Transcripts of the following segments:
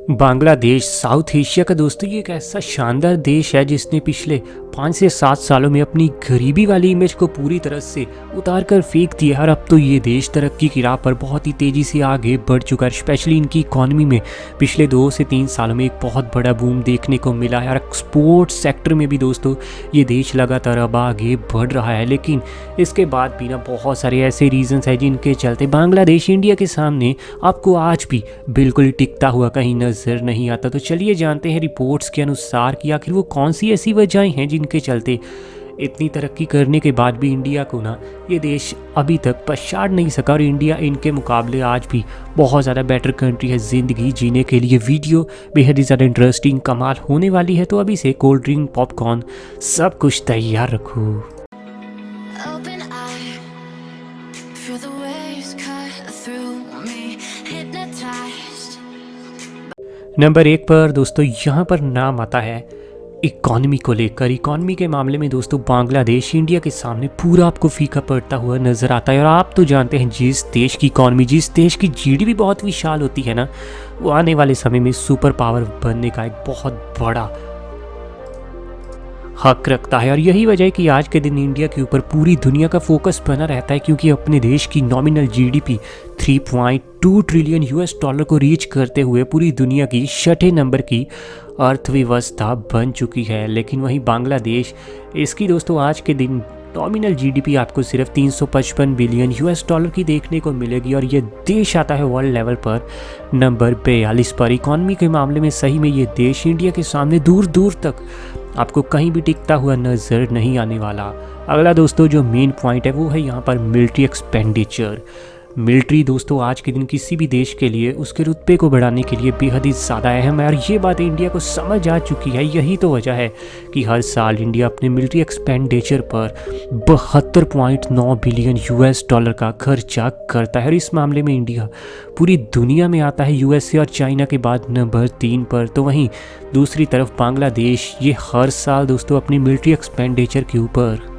Bangladesh south Asia का दोस्तों ये एक ऐसा शानदार देश है जिसने पिछले 5 से 7 सालों में अपनी गरीबी वाली इमेज को पूरी तरह से उतार कर फेंक दिया है। और अब तो ये देश तरक्की की राह पर बहुत ही तेज़ी से आगे बढ़ चुका है। स्पेशली इनकी इकॉनमी में पिछले 2 से 3 सालों में एक बहुत बड़ा बूम देखने को मिला है। और एक्सपोर्ट सेक्टर में भी दोस्तों ये देश लगातार अब आगे बढ़ रहा है। लेकिन इसके बाद भी ना बहुत सारे ऐसे रीजंस हैं जिनके चलते बांग्लादेश इंडिया के सामने आपको आज भी बिल्कुल टिकता हुआ कहीं नजर नहीं आता। तो चलिए जानते हैं रिपोर्ट्स के अनुसार कि आखिर वो कौन सी ऐसी वजहें हैं जिनके चलते इतनी तरक्की करने के बाद भी इंडिया को ना ये देश अभी तक पछाड़ नहीं सका। और इंडिया इनके मुकाबले आज भी बहुत ज़्यादा बेटर कंट्री है ज़िंदगी जीने के लिए। वीडियो बेहद ही ज़्यादा इंटरेस्टिंग कमाल होने वाली है, तो अभी से कोल्ड ड्रिंक पॉपकॉर्न सब कुछ तैयार रखो। नंबर 1 पर दोस्तों यहाँ पर नाम आता है इकॉनमी को लेकर। इकॉनमी के मामले में दोस्तों बांग्लादेश इंडिया के सामने पूरा आपको फीका पड़ता हुआ नज़र आता है। और आप तो जानते हैं जिस देश की इकॉनमी, जिस देश की जीडीपी बहुत विशाल होती है ना, वो आने वाले समय में सुपर पावर बनने का एक बहुत बड़ा हक रखता है। और यही वजह है कि आज के दिन इंडिया के ऊपर पूरी दुनिया का फोकस बना रहता है, क्योंकि अपने देश की nominal GDP 3.2 trillion US dollar को रीच करते हुए पूरी दुनिया की 6ठे नंबर की अर्थव्यवस्था बन चुकी है। लेकिन वहीं बांग्लादेश, इसकी दोस्तों आज के दिन नॉमिनल जीडीपी आपको सिर्फ 355 बिलियन यूएस डॉलर की देखने को मिलेगी। और ये देश आता है वर्ल्ड लेवल पर नंबर 42 पर। इकॉनमी के मामले में सही में ये देश इंडिया के सामने दूर दूर तक आपको कहीं भी टिकता हुआ नज़र नहीं आने वाला। अगला दोस्तों जो मेन पॉइंट है वो है यहाँ पर मिलिट्री एक्सपेंडिचर। मिलिट्री दोस्तों आज के दिन किसी भी देश के लिए उसके रुतबे को बढ़ाने के लिए बेहद ही ज़्यादा अहम है। और ये बात इंडिया को समझ आ चुकी है। यही तो वजह है कि हर साल इंडिया अपने मिलिट्री एक्सपेंडिचर पर 72.9 बिलियन यूएस डॉलर का खर्चा करता है। और इस मामले में इंडिया पूरी दुनिया में आता है यूएसए और चाइना के बाद नंबर 3 पर। तो वहीं दूसरी तरफ बांग्लादेश ये हर साल दोस्तों अपनी मिलिट्री एक्सपेंडिचर के ऊपर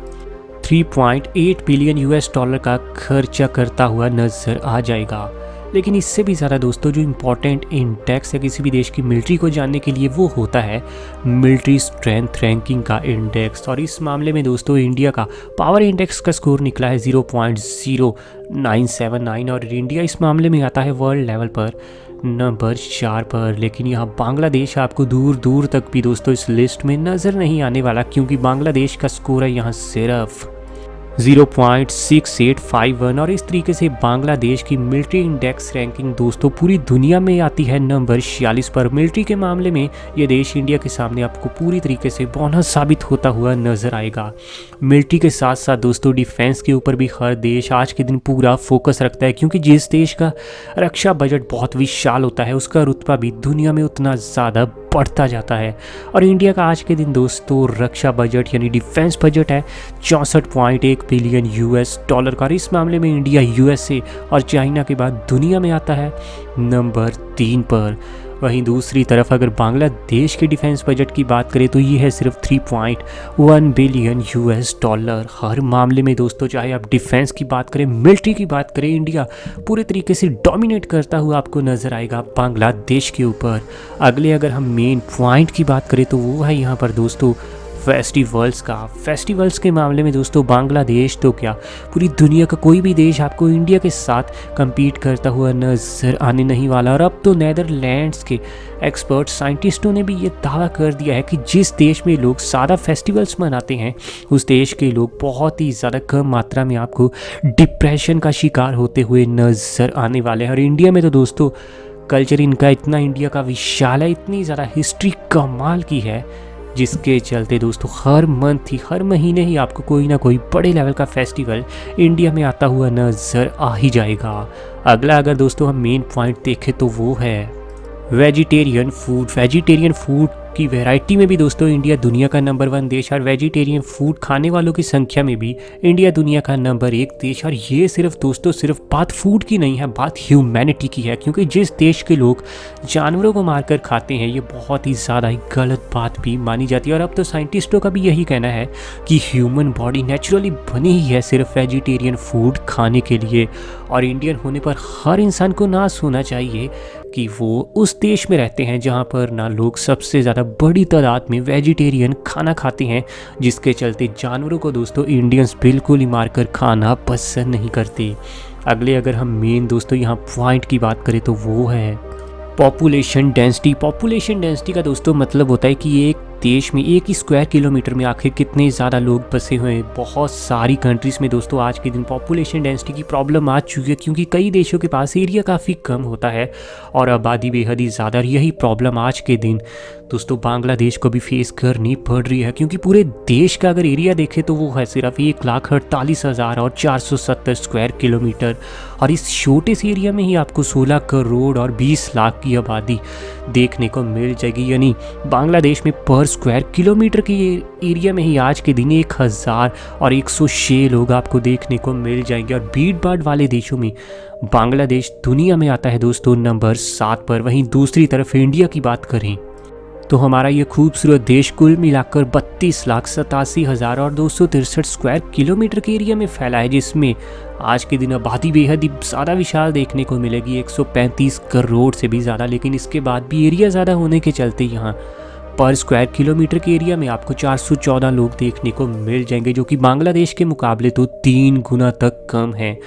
3.8 बिलियन यूएस डॉलर का खर्चा करता हुआ नजर आ जाएगा। लेकिन इससे भी ज़्यादा दोस्तों जो इम्पोर्टेंट इंडेक्स है किसी भी देश की मिलिट्री को जानने के लिए वो होता है मिलिट्री स्ट्रेंथ रैंकिंग का इंडेक्स। और इस मामले में दोस्तों इंडिया का पावर इंडेक्स का स्कोर निकला है 0.0979। और इंडिया इस मामले में आता है वर्ल्ड लेवल पर नंबर 4 पर। लेकिन यहाँ बांग्लादेश आपको दूर दूर तक भी दोस्तों इस लिस्ट में नज़र नहीं आने वाला, क्योंकि बांग्लादेश का स्कोर है यहाँ सिर्फ 0.6851। और इस तरीके से बांग्लादेश की मिलिट्री इंडेक्स रैंकिंग दोस्तों पूरी दुनिया में आती है नंबर 46 पर। मिलिट्री के मामले में ये देश इंडिया के सामने आपको पूरी तरीके से बोनस साबित होता हुआ नजर आएगा। मिलिट्री के साथ साथ दोस्तों डिफेंस के ऊपर भी हर देश आज के दिन पूरा फोकस रखता है, क्योंकि जिस देश का रक्षा बजट बहुत विशाल होता है उसका रुतबा भी दुनिया में उतना ज़्यादा बढ़ता जाता है। और इंडिया का आज के दिन दोस्तों रक्षा बजट यानी डिफेंस बजट है 64.1 बिलियन यूएस डॉलर का। इस मामले में इंडिया यूएसए और चाइना के बाद दुनिया में आता है नंबर 3 पर। वहीं दूसरी तरफ अगर बांग्लादेश के डिफेंस बजट की बात करें तो ये है सिर्फ 3.1 बिलियन यूएस डॉलर। हर मामले में दोस्तों चाहे आप डिफेंस की बात करें, मिलिट्री की बात करें, इंडिया पूरे तरीके से डोमिनेट करता हुआ आपको नज़र आएगा बांग्लादेश के ऊपर। अगले अगर हम मेन पॉइंट की बात करें तो वो है यहाँ पर दोस्तों फेस्टिवल्स का। फेस्टिवल्स के मामले में दोस्तों बांग्लादेश तो क्या पूरी दुनिया का कोई भी देश आपको इंडिया के साथ compete करता हुआ नजर आने नहीं वाला। और अब तो नेदरलैंड्स के एक्सपर्ट साइंटिस्टों ने भी ये दावा कर दिया है कि जिस देश में लोग ज़्यादा फेस्टिवल्स मनाते हैं उस देश के लोग बहुत ही ज़्यादा कम मात्रा में आपको डिप्रेशन का शिकार होते हुए नजर आने वाले हैं। और इंडिया में तो दोस्तों कल्चर इनका इतना इंडिया का विशाल है, इतनी ज़्यादा हिस्ट्री कमाल की है, जिसके चलते दोस्तों हर मंथ ही हर महीने ही आपको कोई ना कोई बड़े लेवल का फेस्टिवल इंडिया में आता हुआ नज़र आ ही जाएगा। अगला अगर दोस्तों हम मेन पॉइंट देखें तो वो है वेजिटेरियन फूड। वेजिटेरियन फूड की वैरायटी में भी दोस्तों इंडिया दुनिया का नंबर 1 देश और वेजिटेरियन फूड खाने वालों की संख्या में भी इंडिया दुनिया का नंबर 1 देश। और ये सिर्फ दोस्तों सिर्फ बात फूड की नहीं है, बात ह्यूमैनिटी की है, क्योंकि जिस देश के लोग जानवरों को मारकर खाते हैं ये बहुत ही ज़्यादा गलत बात भी मानी जाती है। और अब तो साइंटिस्टों का भी यही कहना है कि ह्यूमन बॉडी नेचुरली बनी ही है सिर्फ वेजिटेरियन फूड खाने के लिए। और इंडियन होने पर हर इंसान को ना सोचना चाहिए कि वो उस देश में रहते हैं जहाँ पर ना लोग सबसे ज़्यादा बड़ी तादाद में वेजिटेरियन खाना खाते हैं, जिसके चलते जानवरों को दोस्तों इंडियंस बिल्कुल ही मारकर खाना पसंद नहीं करते। अगले अगर हम मेन दोस्तों यहाँ पॉइंट की बात करें तो वो है पॉपुलेशन डेंसिटी। पॉपुलेशन डेंसिटी का दोस्तों मतलब होता है कि एक देश में एक ही स्क्वायर किलोमीटर में आखिर कितने ज़्यादा लोग बसे हुए हैं। बहुत सारी कंट्रीज़ में दोस्तों आज के दिन पॉपुलेशन डेंसिटी की प्रॉब्लम आ चुकी है, क्योंकि कई देशों के पास एरिया काफ़ी कम होता है और आबादी बेहद ही ज़्यादा। यही प्रॉब्लम आज के दिन दोस्तों बांग्लादेश को भी फेस करनी पड़ रही है, क्योंकि पूरे देश का अगर एरिया देखें तो वो है सिर्फ 1,48,470 स्क्वायर किलोमीटर। और इस छोटे से एरिया में ही आपको 16 करोड़ और 20 लाख की आबादी देखने को मिल जाएगी। यानी बांग्लादेश में पर स्क्वायर किलोमीटर के एरिया में ही आज के दिन 1,106 लोग आपको देखने को मिल जाएंगे। और भीड़ भाड़ वाले देशों में बांग्लादेश दुनिया में आता है दोस्तों नंबर 7 पर। वहीं दूसरी तरफ इंडिया की बात करें तो हमारा ये खूबसूरत देश कुल मिलाकर 32,87,263 स्क्वायर किलोमीटर के एरिया में फैला है, जिसमें आज के दिन आबादी बेहद ही ज़्यादा विशाल देखने को मिलेगी, 135 करोड़ से भी ज़्यादा। लेकिन इसके बाद भी एरिया ज़्यादा होने के चलते यहाँ पर स्क्वायर किलोमीटर के एरिया में आपको 414 लोग देखने को मिल जाएंगे, जो कि बांग्लादेश के मुकाबले तो 3 गुना तक कम है।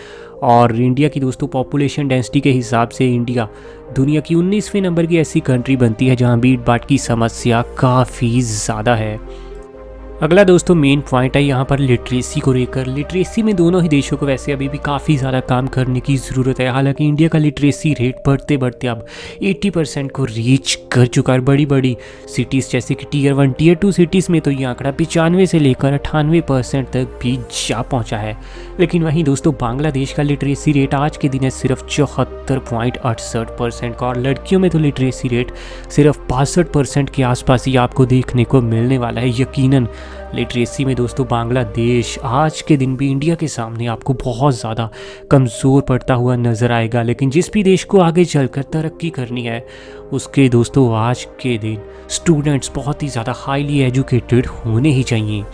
और इंडिया की दोस्तों पॉपुलेशन डेंसिटी के हिसाब से इंडिया दुनिया की 19वें नंबर की ऐसी कंट्री बनती है जहां भीड़ भाड़ की समस्या काफ़ी ज़्यादा है। अगला दोस्तों मेन पॉइंट है यहाँ पर लिटरेसी को लेकर। लिटरेसी में दोनों ही देशों को वैसे अभी भी काफ़ी ज़्यादा काम करने की ज़रूरत है। हालांकि इंडिया का लिटरेसी रेट बढ़ते बढ़ते अब 80% को रीच कर चुका है। बड़ी बड़ी सिटीज़ जैसे कि Tier 1 Tier 2 सिटीज़ में तो ये आंकड़ा 95 से लेकर 98% तक भी जा पहुँचा है। लेकिन वहीं दोस्तों बांग्लादेश का लिटरेसी रेट आज के दिन है सिर्फ 74.68% का। और लड़कियों में तो लिटरेसी रेट सिर्फ 65% के आसपास ही आपको देखने को मिलने वाला है। यकीनन लिटरेसी में दोस्तों बांग्लादेश आज के दिन भी इंडिया के सामने आपको बहुत ज़्यादा कमज़ोर पड़ता हुआ नज़र आएगा। लेकिन जिस भी देश को आगे चलकर तरक्की करनी है उसके दोस्तों आज के दिन स्टूडेंट्स बहुत ही ज़्यादा हाईली एजुकेटेड होने ही चाहिए।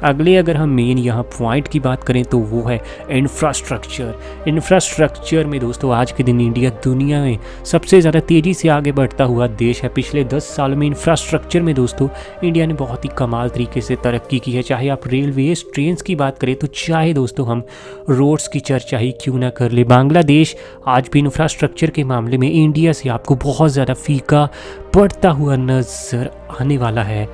अगले अगर हम मेन यहाँ पॉइंट की बात करें तो वो है इंफ्रास्ट्रक्चर। इंफ्रास्ट्रक्चर में दोस्तों आज के दिन इंडिया दुनिया में सबसे ज़्यादा तेज़ी से आगे बढ़ता हुआ देश है। पिछले 10 सालों में इंफ्रास्ट्रक्चर में दोस्तों इंडिया ने बहुत ही कमाल तरीके से तरक्की की है। चाहे आप रेलवेज ट्रेन्स की बात करें तो चाहे दोस्तों हम रोड्स की चर्चा ही क्यों ना कर ले, बांग्लादेश आज भी इंफ्रास्ट्रक्चर के मामले में इंडिया से आपको बहुत ज़्यादा फीका पड़ता हुआ नज़र आने वाला है।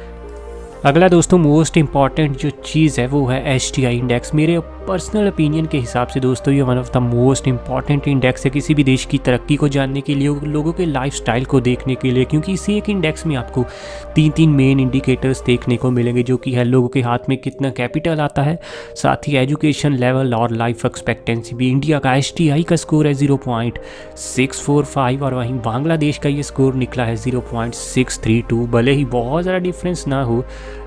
अगला दोस्तों मोस्ट इम्पॉर्टेंट जो चीज़ है वो है HTI इंडेक्स। मेरे पर्सनल ओपिनियन के हिसाब से दोस्तों ये one of the most important index है किसी भी देश की तरक्की को जानने के लिए, लोगों के लाइफस्टाइल को देखने के लिए, क्योंकि इसी एक इंडेक्स में आपको 3 मेन इंडिकेटर्स देखने को मिलेंगे, जो कि है लोगों के हाथ में कितना कैपिटल आता है, साथ ही एजुकेशन लेवल और लाइफ एक्सपेक्टेंसी भी। इंडिया का HTI का स्कोर है 0.645 और वहीं बांग्लादेश का ये स्कोर निकला है 0.632। भले ही बहुत ज़्यादा डिफरेंस ना हो,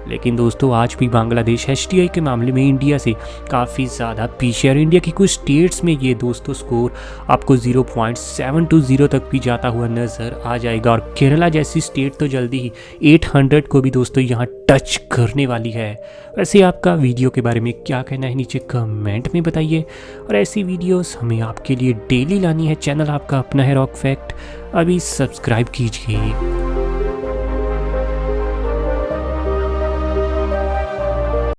लेकिन दोस्तों आज भी बांग्लादेश HTI के मामले में इंडिया से काफ़ी ज़्यादा पीछे है। और इंडिया की कुछ स्टेट्स में ये दोस्तों स्कोर आपको 0.720 तक भी जाता हुआ नज़र आ जाएगा। और केरला जैसी स्टेट तो जल्दी ही 800 को भी दोस्तों यहाँ टच करने वाली है। वैसे आपका वीडियो के बारे में क्या कहना है नीचे कमेंट में बताइए। और ऐसी वीडियोस हमें आपके लिए डेली लानी है। चैनल आपका अपना है रॉक फैक्ट, अभी सब्सक्राइब कीजिए।